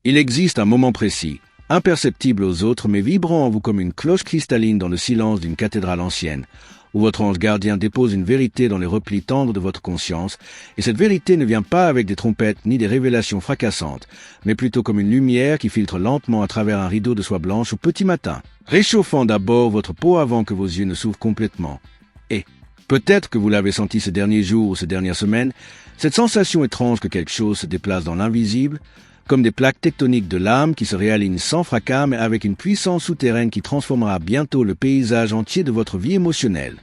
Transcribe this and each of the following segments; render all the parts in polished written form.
Il existe un moment précis, imperceptible aux autres mais vibrant en vous comme une cloche cristalline dans le silence d'une cathédrale ancienne, où votre ange gardien dépose une vérité dans les replis tendres de votre conscience, et cette vérité ne vient pas avec des trompettes ni des révélations fracassantes, mais plutôt comme une lumière qui filtre lentement à travers un rideau de soie blanche au petit matin, réchauffant d'abord votre peau avant que vos yeux ne s'ouvrent complètement. Et, peut-être que vous l'avez senti ces derniers jours ou ces dernières semaines, cette sensation étrange que quelque chose se déplace dans l'invisible, comme des plaques tectoniques de l'âme qui se réalignent sans fracas mais avec une puissance souterraine qui transformera bientôt le paysage entier de votre vie émotionnelle.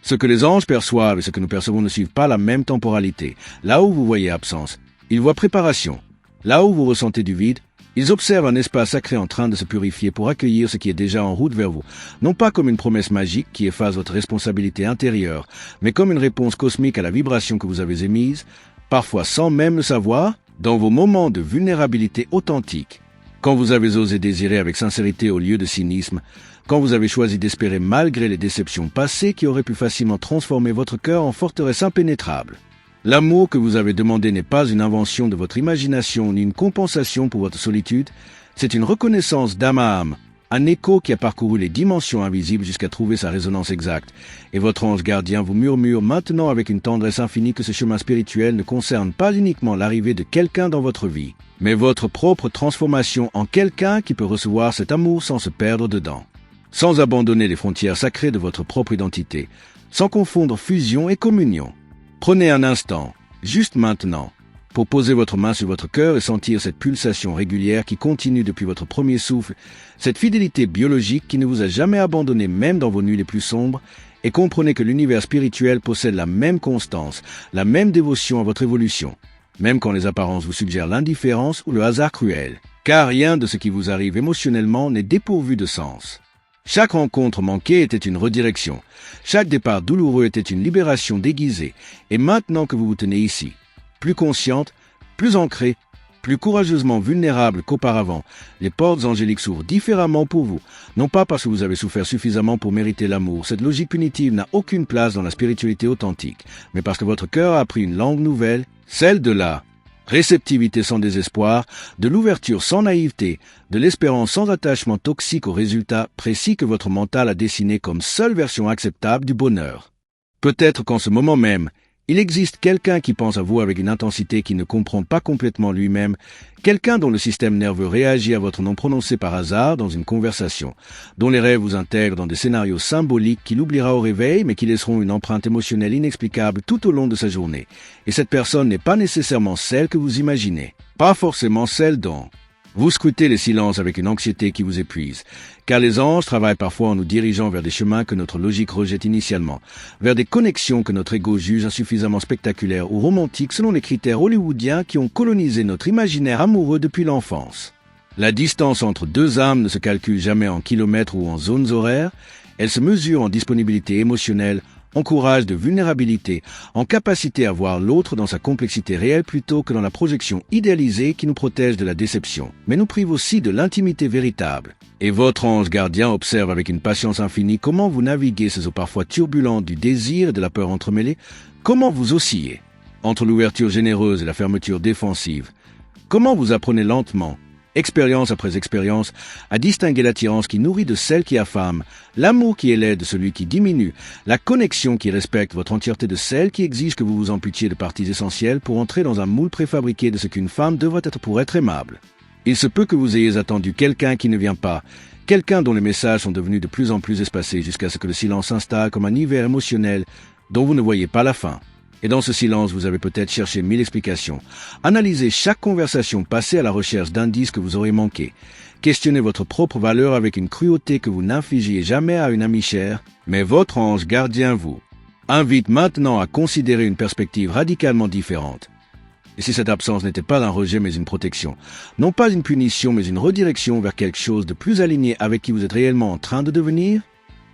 Ce que les anges perçoivent et ce que nous percevons ne suivent pas la même temporalité. Là où vous voyez absence, ils voient préparation. Là où vous ressentez du vide, ils observent un espace sacré en train de se purifier pour accueillir ce qui est déjà en route vers vous, non pas comme une promesse magique qui efface votre responsabilité intérieure, mais comme une réponse cosmique à la vibration que vous avez émise, parfois sans même le savoir, dans vos moments de vulnérabilité authentique. Quand vous avez osé désirer avec sincérité au lieu de cynisme, quand vous avez choisi d'espérer malgré les déceptions passées qui auraient pu facilement transformer votre cœur en forteresse impénétrable. L'amour que vous avez demandé n'est pas une invention de votre imagination ni une compensation pour votre solitude, c'est une reconnaissance d'âme à âme, un écho qui a parcouru les dimensions invisibles jusqu'à trouver sa résonance exacte. Et votre ange gardien vous murmure maintenant avec une tendresse infinie que ce chemin spirituel ne concerne pas uniquement l'arrivée de quelqu'un dans votre vie, mais votre propre transformation en quelqu'un qui peut recevoir cet amour sans se perdre dedans, sans abandonner les frontières sacrées de votre propre identité, sans confondre fusion et communion. Prenez un instant, juste maintenant, pour poser votre main sur votre cœur et sentir cette pulsation régulière qui continue depuis votre premier souffle, cette fidélité biologique qui ne vous a jamais abandonné même dans vos nuits les plus sombres, et comprenez que l'univers spirituel possède la même constance, la même dévotion à votre évolution, même quand les apparences vous suggèrent l'indifférence ou le hasard cruel, car rien de ce qui vous arrive émotionnellement n'est dépourvu de sens. Chaque rencontre manquée était une redirection, chaque départ douloureux était une libération déguisée, et maintenant que vous vous tenez ici, plus consciente, plus ancrée, plus courageusement vulnérable qu'auparavant, les portes angéliques s'ouvrent différemment pour vous, non pas parce que vous avez souffert suffisamment pour mériter l'amour, cette logique punitive n'a aucune place dans la spiritualité authentique, mais parce que votre cœur a appris une langue nouvelle, celle de la réceptivité sans désespoir, de l'ouverture sans naïveté, de l'espérance sans attachement toxique aux résultats précis que votre mental a dessiné comme seule version acceptable du bonheur. Peut-être qu'en ce moment même, il existe quelqu'un qui pense à vous avec une intensité qui ne comprend pas complètement lui-même, quelqu'un dont le système nerveux réagit à votre nom prononcé par hasard dans une conversation, dont les rêves vous intègrent dans des scénarios symboliques qu'il oubliera au réveil mais qui laisseront une empreinte émotionnelle inexplicable tout au long de sa journée. Et cette personne n'est pas nécessairement celle que vous imaginez, pas forcément celle dont vous scrutez les silences avec une anxiété qui vous épuise, car les anges travaillent parfois en nous dirigeant vers des chemins que notre logique rejette initialement, vers des connexions que notre ego juge insuffisamment spectaculaires ou romantiques selon les critères hollywoodiens qui ont colonisé notre imaginaire amoureux depuis l'enfance. La distance entre deux âmes ne se calcule jamais en kilomètres ou en zones horaires, elle se mesure en disponibilité émotionnelle, en courage de vulnérabilité, en capacité à voir l'autre dans sa complexité réelle plutôt que dans la projection idéalisée qui nous protège de la déception, mais nous prive aussi de l'intimité véritable. Et votre ange gardien observe avec une patience infinie comment vous naviguez ces eaux parfois turbulentes du désir et de la peur entremêlées, comment vous oscillez entre l'ouverture généreuse et la fermeture défensive, comment vous apprenez lentement, expérience après expérience, à distinguer l'attirance qui nourrit de celle qui affame, l'amour qui élève de celui qui diminue, la connexion qui respecte votre entièreté de celle qui exige que vous vous amputiez de parties essentielles pour entrer dans un moule préfabriqué de ce qu'une femme devrait être pour être aimable. Il se peut que vous ayez attendu quelqu'un qui ne vient pas, quelqu'un dont les messages sont devenus de plus en plus espacés jusqu'à ce que le silence s'installe comme un hiver émotionnel dont vous ne voyez pas la fin. Et dans ce silence, vous avez peut-être cherché 1000 explications. Analysez chaque conversation passée à la recherche d'indices que vous aurez manqués. Questionnez votre propre valeur avec une cruauté que vous n'infligiez jamais à une amie chère. Mais votre ange gardien vous invite maintenant à considérer une perspective radicalement différente. Et si cette absence n'était pas un rejet mais une protection, non pas une punition mais une redirection vers quelque chose de plus aligné avec qui vous êtes réellement en train de devenir?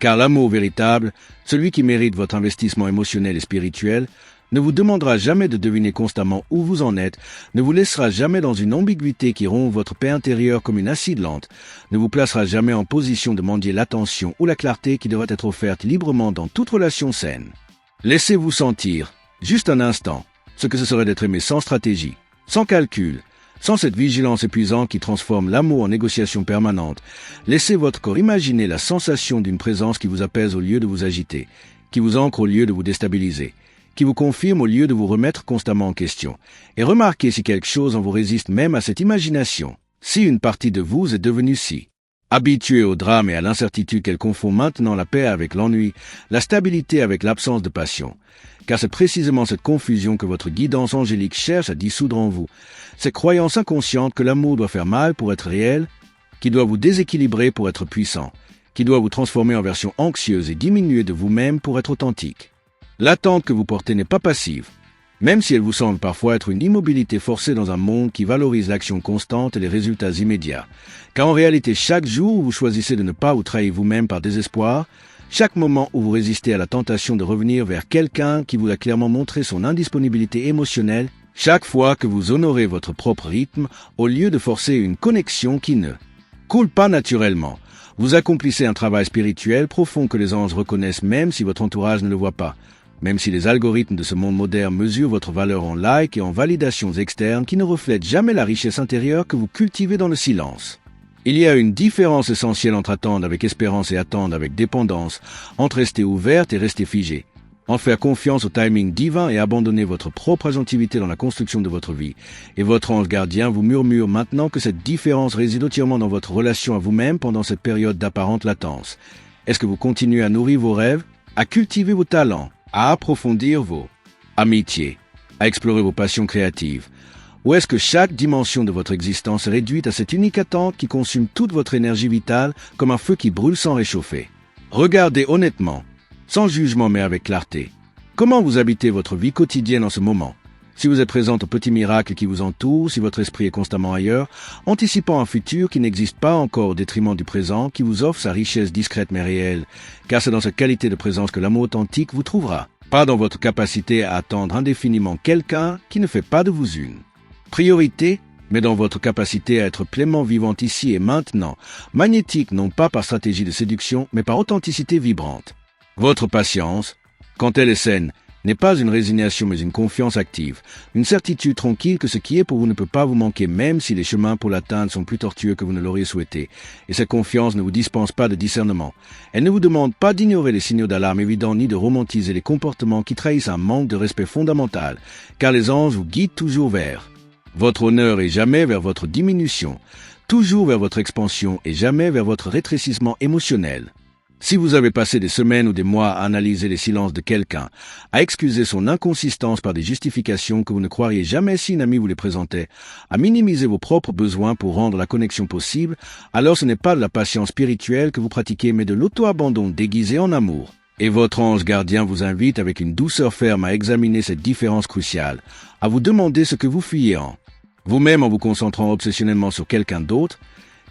Car l'amour véritable, celui qui mérite votre investissement émotionnel et spirituel, ne vous demandera jamais de deviner constamment où vous en êtes, ne vous laissera jamais dans une ambiguïté qui rompt votre paix intérieure comme une acide lente, ne vous placera jamais en position de mendier l'attention ou la clarté qui devrait être offerte librement dans toute relation saine. Laissez-vous sentir, juste un instant, ce que ce serait d'être aimé sans stratégie, sans calcul, Sans cette vigilance épuisante qui transforme l'amour en négociation permanente, laissez votre corps imaginer la sensation d'une présence qui vous apaise au lieu de vous agiter, qui vous ancre au lieu de vous déstabiliser, qui vous confirme au lieu de vous remettre constamment en question. Et remarquez si quelque chose en vous résiste même à cette imagination, si une partie de vous est devenue si habituée au drame et à l'incertitude qu'elle confond maintenant la paix avec l'ennui, la stabilité avec l'absence de passion. Car c'est précisément cette confusion que votre guidance angélique cherche à dissoudre en vous, cette croyance inconsciente que l'amour doit faire mal pour être réel, qui doit vous déséquilibrer pour être puissant, qui doit vous transformer en version anxieuse et diminuée de vous-même pour être authentique. L'attente que vous portez n'est pas passive, même si elle vous semble parfois être une immobilité forcée dans un monde qui valorise l'action constante et les résultats immédiats. Car en réalité, chaque jour où vous choisissez de ne pas vous trahir vous-même par désespoir, chaque moment où vous résistez à la tentation de revenir vers quelqu'un qui vous a clairement montré son indisponibilité émotionnelle, chaque fois que vous honorez votre propre rythme au lieu de forcer une connexion qui ne coule pas naturellement, vous accomplissez un travail spirituel profond que les anges reconnaissent même si votre entourage ne le voit pas. Même si les algorithmes de ce monde moderne mesurent votre valeur en likes et en validations externes qui ne reflètent jamais la richesse intérieure que vous cultivez dans le silence. Il y a une différence essentielle entre attendre avec espérance et attendre avec dépendance, entre rester ouverte et rester figée, en faire confiance au timing divin et abandonner votre propre agentivité dans la construction de votre vie. Et votre ange gardien vous murmure maintenant que cette différence réside entièrement dans votre relation à vous-même pendant cette période d'apparente latence. Est-ce que vous continuez à nourrir vos rêves, à cultiver vos talents, à approfondir vos amitiés, à explorer vos passions créatives? Ou est-ce que chaque dimension de votre existence est réduite à cette unique attente qui consume toute votre énergie vitale comme un feu qui brûle sans réchauffer? Regardez honnêtement, sans jugement mais avec clarté, comment vous habitez votre vie quotidienne en ce moment. Si vous êtes présente aux petits miracles qui vous entourent, si votre esprit est constamment ailleurs, anticipant un futur qui n'existe pas encore au détriment du présent, qui vous offre sa richesse discrète mais réelle, car c'est dans cette qualité de présence que l'amour authentique vous trouvera, pas dans votre capacité à attendre indéfiniment quelqu'un qui ne fait pas de vous une priorité, mais dans votre capacité à être pleinement vivante ici et maintenant, magnétique non pas par stratégie de séduction, mais par authenticité vibrante. Votre patience, quand elle est saine, n'est pas une résignation mais une confiance active, une certitude tranquille que ce qui est pour vous ne peut pas vous manquer même si les chemins pour l'atteindre sont plus tortueux que vous ne l'auriez souhaité. Et cette confiance ne vous dispense pas de discernement. Elle ne vous demande pas d'ignorer les signaux d'alarme évidents ni de romantiser les comportements qui trahissent un manque de respect fondamental, car les anges vous guident toujours vers votre honneur et jamais vers votre diminution, toujours vers votre expansion et jamais vers votre rétrécissement émotionnel. Si vous avez passé des semaines ou des mois à analyser les silences de quelqu'un, à excuser son inconsistance par des justifications que vous ne croiriez jamais si un ami vous les présentait, à minimiser vos propres besoins pour rendre la connexion possible, alors ce n'est pas de la patience spirituelle que vous pratiquez mais de l'auto-abandon déguisé en amour. Et votre ange gardien vous invite avec une douceur ferme à examiner cette différence cruciale, à vous demander ce que vous fuyez en vous-même en vous concentrant obsessionnellement sur quelqu'un d'autre.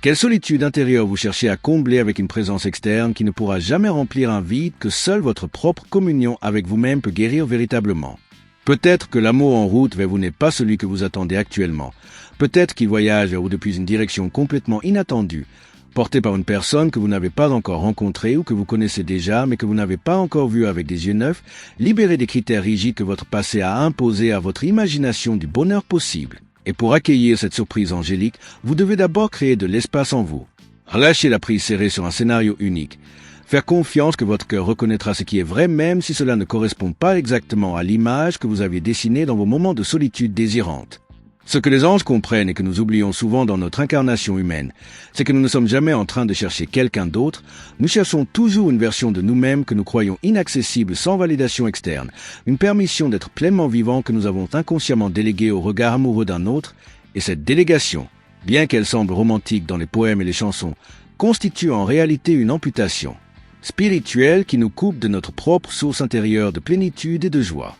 Quelle solitude intérieure vous cherchez à combler avec une présence externe qui ne pourra jamais remplir un vide que seule votre propre communion avec vous-même peut guérir véritablement. Peut-être que l'amour en route vers vous n'est pas celui que vous attendez actuellement. Peut-être qu'il voyage vers vous depuis une direction complètement inattendue, porté par une personne que vous n'avez pas encore rencontrée ou que vous connaissez déjà mais que vous n'avez pas encore vue avec des yeux neufs, libéré des critères rigides que votre passé a imposés à votre imagination du bonheur possible. Et pour accueillir cette surprise angélique, vous devez d'abord créer de l'espace en vous. Relâchez la prise serrée sur un scénario unique. Faire confiance que votre cœur reconnaîtra ce qui est vrai même si cela ne correspond pas exactement à l'image que vous aviez dessinée dans vos moments de solitude désirante. Ce que les anges comprennent et que nous oublions souvent dans notre incarnation humaine, c'est que nous ne sommes jamais en train de chercher quelqu'un d'autre, nous cherchons toujours une version de nous-mêmes que nous croyons inaccessible sans validation externe, une permission d'être pleinement vivant que nous avons inconsciemment déléguée au regard amoureux d'un autre, et cette délégation, bien qu'elle semble romantique dans les poèmes et les chansons, constitue en réalité une amputation spirituelle qui nous coupe de notre propre source intérieure de plénitude et de joie.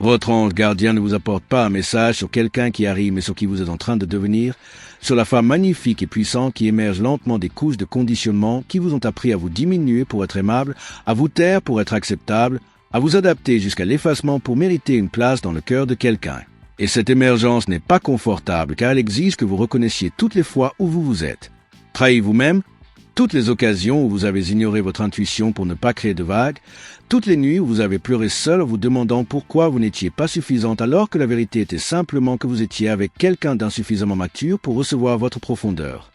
Votre ange gardien ne vous apporte pas un message sur quelqu'un qui arrive mais sur qui vous êtes en train de devenir, sur la femme magnifique et puissante qui émerge lentement des couches de conditionnement qui vous ont appris à vous diminuer pour être aimable, à vous taire pour être acceptable, à vous adapter jusqu'à l'effacement pour mériter une place dans le cœur de quelqu'un. Et cette émergence n'est pas confortable car elle exige que vous reconnaissiez toutes les fois où vous vous êtes. Trahi vous-même, Toutes les occasions où vous avez ignoré votre intuition pour ne pas créer de vagues, toutes les nuits où vous avez pleuré seul en vous demandant pourquoi vous n'étiez pas suffisante alors que la vérité était simplement que vous étiez avec quelqu'un d'insuffisamment mature pour recevoir votre profondeur.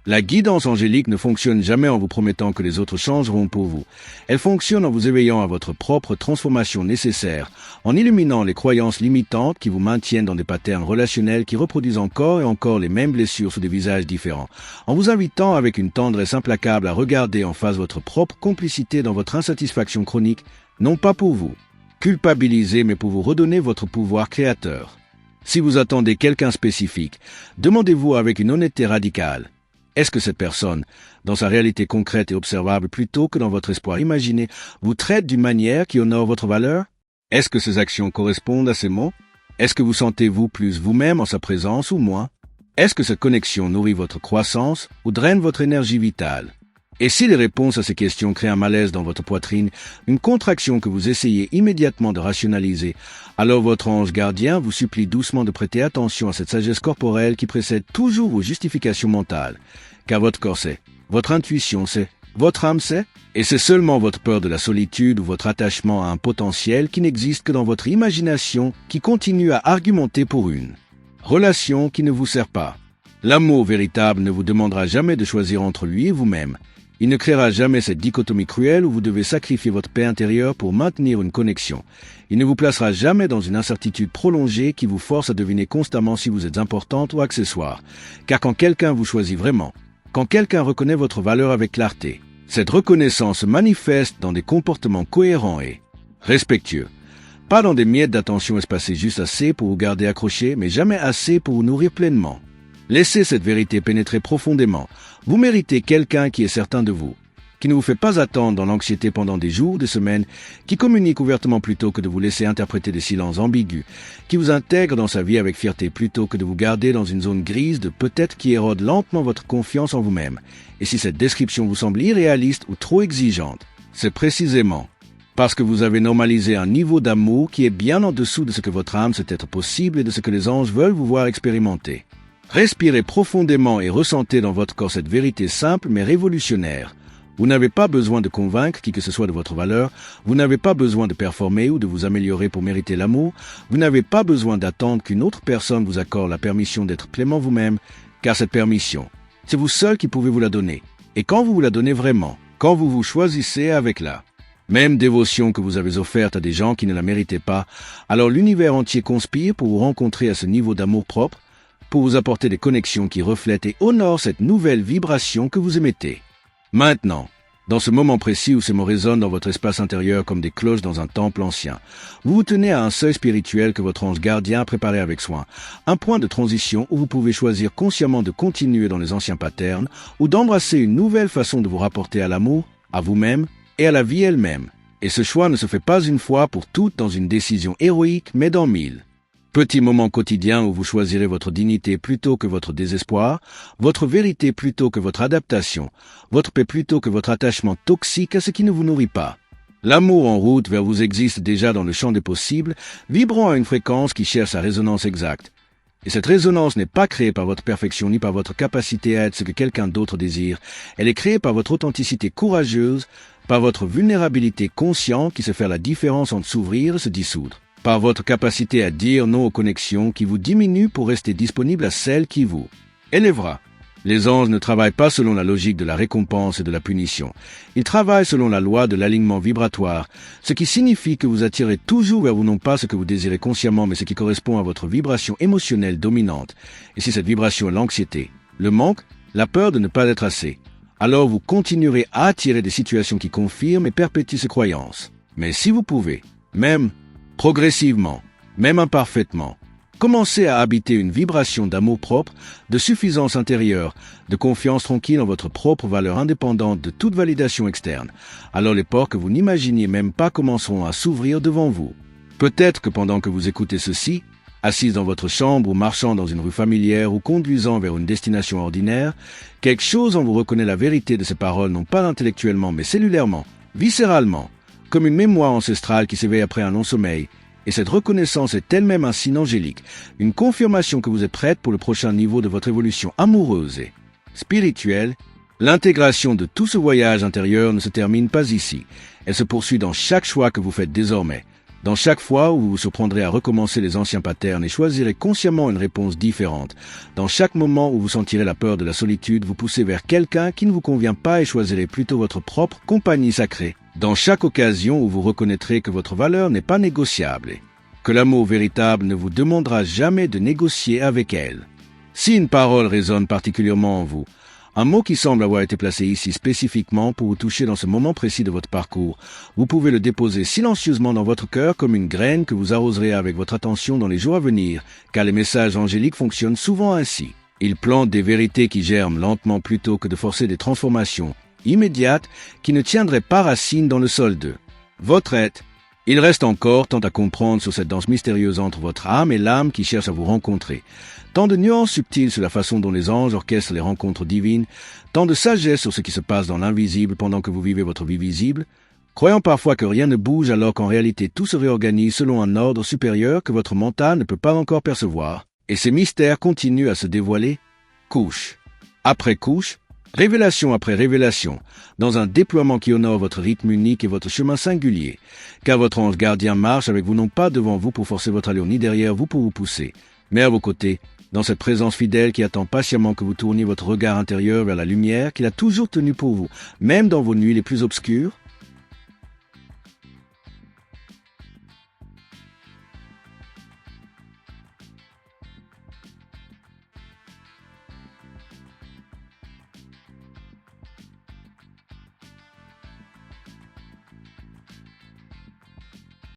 La guidance angélique ne fonctionne jamais en vous promettant que les autres changeront pour vous. Elle fonctionne en vous éveillant à votre propre transformation nécessaire, en illuminant les croyances limitantes qui vous maintiennent dans des patterns relationnels qui reproduisent encore et encore les mêmes blessures sous des visages différents, en vous invitant avec une tendresse implacable à regarder en face votre propre complicité dans votre insatisfaction chronique, non pas pour vous culpabiliser, mais pour vous redonner votre pouvoir créateur. Si vous attendez quelqu'un spécifique, demandez-vous avec une honnêteté radicale: est-ce que cette personne, dans sa réalité concrète et observable plutôt que dans votre espoir imaginé, vous traite d'une manière qui honore votre valeur? Est-ce que ses actions correspondent à ses mots? Est-ce que vous sentez-vous plus vous-même en sa présence ou moins? Est-ce que cette connexion nourrit votre croissance ou draine votre énergie vitale? Et si les réponses à ces questions créent un malaise dans votre poitrine, une contraction que vous essayez immédiatement de rationaliser, alors votre ange gardien vous supplie doucement de prêter attention à cette sagesse corporelle qui précède toujours vos justifications mentales. Car votre corps sait, votre intuition sait, votre âme sait, et c'est seulement votre peur de la solitude ou votre attachement à un potentiel qui n'existe que dans votre imagination qui continue à argumenter pour une relation qui ne vous sert pas. L'amour véritable ne vous demandera jamais de choisir entre lui et vous-même. Il ne créera jamais cette dichotomie cruelle où vous devez sacrifier votre paix intérieure pour maintenir une connexion. Il ne vous placera jamais dans une incertitude prolongée qui vous force à deviner constamment si vous êtes importante ou accessoire. Car quand quelqu'un vous choisit vraiment, quand quelqu'un reconnaît votre valeur avec clarté, cette reconnaissance se manifeste dans des comportements cohérents et respectueux. Pas dans des miettes d'attention espacées juste assez pour vous garder accroché, mais jamais assez pour vous nourrir pleinement. Laissez cette vérité pénétrer profondément. Vous méritez quelqu'un qui est certain de vous, qui ne vous fait pas attendre dans l'anxiété pendant des jours, des semaines, qui communique ouvertement plutôt que de vous laisser interpréter des silences ambigus, qui vous intègre dans sa vie avec fierté plutôt que de vous garder dans une zone grise de peut-être qui érode lentement votre confiance en vous-même. Et si cette description vous semble irréaliste ou trop exigeante, c'est précisément parce que vous avez normalisé un niveau d'amour qui est bien en dessous de ce que votre âme sait être possible et de ce que les anges veulent vous voir expérimenter. Respirez profondément et ressentez dans votre corps cette vérité simple mais révolutionnaire. Vous n'avez pas besoin de convaincre qui que ce soit de votre valeur, vous n'avez pas besoin de performer ou de vous améliorer pour mériter l'amour, vous n'avez pas besoin d'attendre qu'une autre personne vous accorde la permission d'être pleinement vous-même, car cette permission, c'est vous seul qui pouvez vous la donner. Et quand vous la donnez vraiment, quand vous vous choisissez avec la même dévotion que vous avez offerte à des gens qui ne la méritaient pas, alors l'univers entier conspire pour vous rencontrer à ce niveau d'amour propre, pour vous apporter des connexions qui reflètent et honorent cette nouvelle vibration que vous émettez. Maintenant, dans ce moment précis où ces mots résonnent dans votre espace intérieur comme des cloches dans un temple ancien, vous vous tenez à un seuil spirituel que votre ange gardien a préparé avec soin, un point de transition où vous pouvez choisir consciemment de continuer dans les anciens patterns ou d'embrasser une nouvelle façon de vous rapporter à l'amour, à vous-même et à la vie elle-même. Et ce choix ne se fait pas une fois pour toutes dans une décision héroïque, mais dans 1000. Petit moment quotidien où vous choisirez votre dignité plutôt que votre désespoir, votre vérité plutôt que votre adaptation, votre paix plutôt que votre attachement toxique à ce qui ne vous nourrit pas. L'amour en route vers vous existe déjà dans le champ des possibles, vibrant à une fréquence qui cherche sa résonance exacte. Et cette résonance n'est pas créée par votre perfection ni par votre capacité à être ce que quelqu'un d'autre désire. Elle est créée par votre authenticité courageuse, par votre vulnérabilité consciente qui sait faire la différence entre s'ouvrir et se dissoudre. Par votre capacité à dire non aux connexions qui vous diminuent pour rester disponible à celles qui vous élèvera. Les anges ne travaillent pas selon la logique de la récompense et de la punition. Ils travaillent selon la loi de l'alignement vibratoire, ce qui signifie que vous attirez toujours vers vous non pas ce que vous désirez consciemment, mais ce qui correspond à votre vibration émotionnelle dominante. Et si cette vibration est l'anxiété, le manque, la peur de ne pas être assez, alors vous continuerez à attirer des situations qui confirment et perpétuent ces croyances. Mais si vous pouvez, même progressivement, même imparfaitement, commencez à habiter une vibration d'amour propre, de suffisance intérieure, de confiance tranquille en votre propre valeur indépendante de toute validation externe. Alors les portes que vous n'imaginiez même pas commenceront à s'ouvrir devant vous. Peut-être que pendant que vous écoutez ceci, assise dans votre chambre ou marchant dans une rue familière ou conduisant vers une destination ordinaire, quelque chose en vous reconnaît la vérité de ces paroles non pas intellectuellement mais cellulairement, viscéralement, comme une mémoire ancestrale qui s'éveille après un long sommeil. Et cette reconnaissance est elle-même un signe angélique, une confirmation que vous êtes prête pour le prochain niveau de votre évolution amoureuse et spirituelle, L'intégration de tout ce voyage intérieur ne se termine pas ici. Elle se poursuit dans chaque choix que vous faites désormais. Dans chaque fois où vous vous surprendrez à recommencer les anciens patterns et choisirez consciemment une réponse différente. Dans chaque moment où vous sentirez la peur de la solitude, vous poussez vers quelqu'un qui ne vous convient pas et choisirez plutôt votre propre compagnie sacrée. Dans chaque occasion où vous reconnaîtrez que votre valeur n'est pas négociable et que l'amour véritable ne vous demandera jamais de négocier avec elle. Si une parole résonne particulièrement en vous, un mot qui semble avoir été placé ici spécifiquement pour vous toucher dans ce moment précis de votre parcours, vous pouvez le déposer silencieusement dans votre cœur comme une graine que vous arroserez avec votre attention dans les jours à venir, car les messages angéliques fonctionnent souvent ainsi. Ils plantent des vérités qui germent lentement plutôt que de forcer des transformations immédiates qui ne tiendraient pas racine dans le sol d'eux. Votre être, il reste encore tant à comprendre sur cette danse mystérieuse entre votre âme et l'âme qui cherche à vous rencontrer. Tant de nuances subtiles sur la façon dont les anges orchestrent les rencontres divines, tant de sagesse sur ce qui se passe dans l'invisible pendant que vous vivez votre vie visible, croyant parfois que rien ne bouge alors qu'en réalité tout se réorganise selon un ordre supérieur que votre mental ne peut pas encore percevoir. Et ces mystères continuent à se dévoiler, couche après couche, révélation après révélation, dans un déploiement qui honore votre rythme unique et votre chemin singulier, car votre ange gardien marche avec vous non pas devant vous pour forcer votre allure ni derrière vous pour vous pousser, mais à vos côtés, dans cette présence fidèle qui attend patiemment que vous tourniez votre regard intérieur vers la lumière qu'il a toujours tenue pour vous, même dans vos nuits les plus obscures.